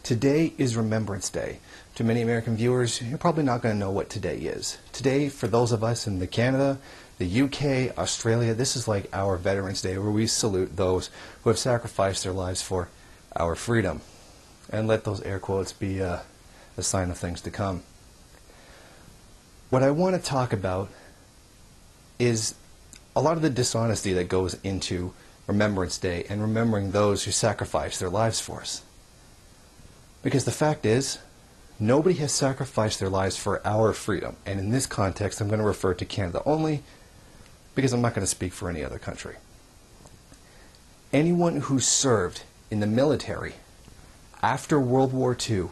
Today is Remembrance Day. To many American viewers, you're probably not going to know what today is. Today, for those of us in Canada, the UK, Australia, this is like our Veterans Day, where we salute those who have sacrificed their lives for our freedom. And let those air quotes be a sign of things to come. What I want to talk about is a lot of the dishonesty that goes into Remembrance Day and remembering those who sacrificed their lives for us. Because the fact is, nobody has sacrificed their lives for our freedom. And in this context, I'm going to refer to Canada only because I'm not going to speak for any other country. Anyone who served in the military after World War II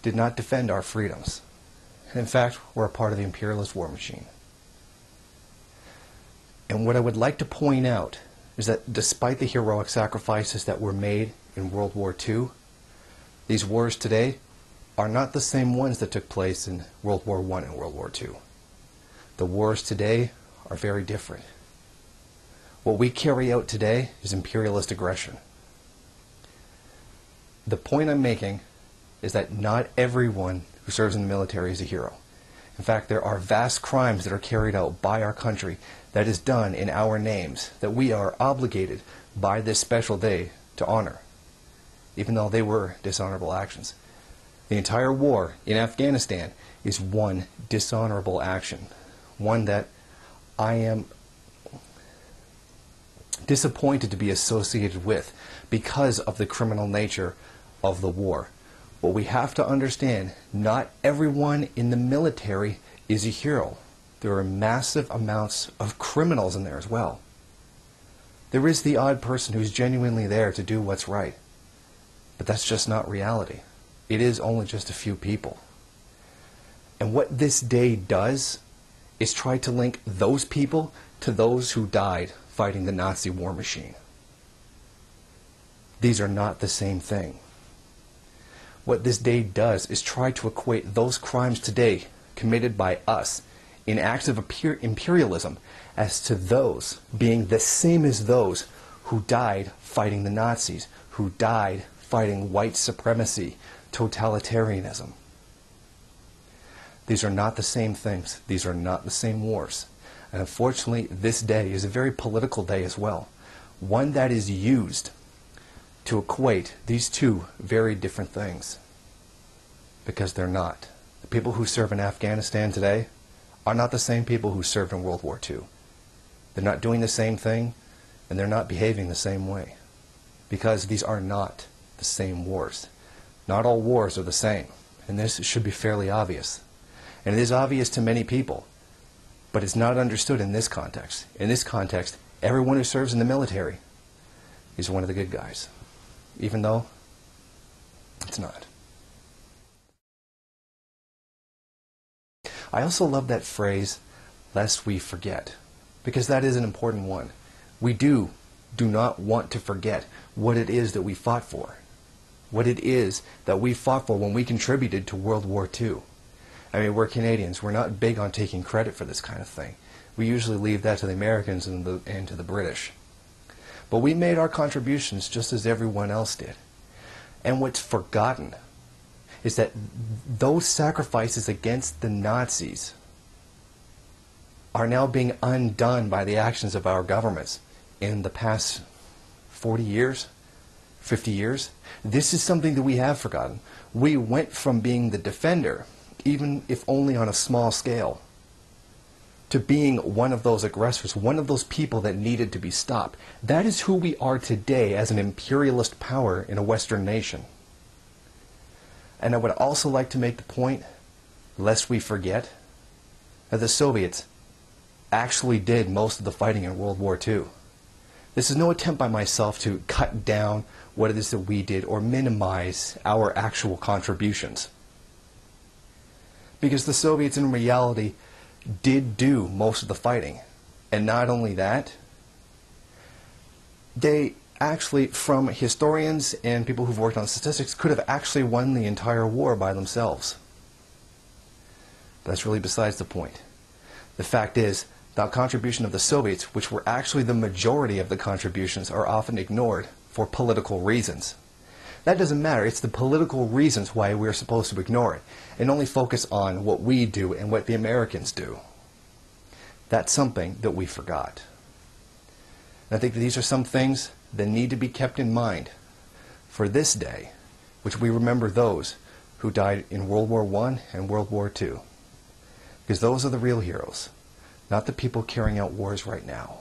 did not defend our freedoms. In fact, we're a part of the imperialist war machine. And what I would like to point out is that despite the heroic sacrifices that were made in World War II, these wars today are not the same ones that took place in World War I and World War II. The wars today are very different. What we carry out today is imperialist aggression. The point I'm making is that not everyone who serves in the military is a hero. In fact, there are vast crimes that are carried out by our country that is done in our names that we are obligated by this special day to honor, even though they were dishonorable actions. The entire war in Afghanistan is one dishonorable action, one that I am disappointed to be associated with because of the criminal nature of the war. But we have to understand, not everyone in the military is a hero. There are massive amounts of criminals in there as well. There is the odd person who's genuinely there to do what's right. But that's just not reality. It is only just a few people. And what this day does is try to link those people to those who died fighting the Nazi war machine. These are not the same thing. What this day does is try to equate those crimes today committed by us in acts of imperialism as to those being the same as those who died fighting the Nazis, who died fighting white supremacy, totalitarianism. These are not the same things. These are not the same wars. And unfortunately, this day is a very political day as well. One that is used to equate these two very different things. Because they're not. The people who serve in Afghanistan today are not the same people who served in World War II. They're not doing the same thing, and they're not behaving the same way. Because these are not the same wars. Not all wars are the same, and this should be fairly obvious. And it is obvious to many people, but it's not understood in this context. In this context, everyone who serves in the military is one of the good guys, even though it's not. I also love that phrase, lest we forget, because that is an important one. We do not want to forget what it is that we fought for. What it is that we fought for when we contributed to World War II. I mean, we're Canadians. We're not big on taking credit for this kind of thing. We usually leave that to the Americans and to the British. But we made our contributions just as everyone else did. And what's forgotten is that those sacrifices against the Nazis are now being undone by the actions of our governments in the past 40 years, 50 years. This is something that we have forgotten. We went from being the defender, even if only on a small scale, to being one of those aggressors, one of those people that needed to be stopped. That is who we are today as an imperialist power in a Western nation. And I would also like to make the point, lest we forget, that the Soviets actually did most of the fighting in World War II. This is no attempt by myself to cut down what it is that we did or minimize our actual contributions. Because the Soviets in reality did do most of the fighting. And not only that, they actually, from historians and people who've worked on statistics, could have actually won the entire war by themselves. But that's really besides the point. The fact is, the contribution of the Soviets, which were actually the majority of the contributions, are often ignored for political reasons. That doesn't matter. It's the political reasons why we're supposed to ignore it and only focus on what we do and what the Americans do. That's something that we forgot. And I think that these are some things that need to be kept in mind for this day, which we remember those who died in World War I and World War II. Because those are the real heroes, not the people carrying out wars right now.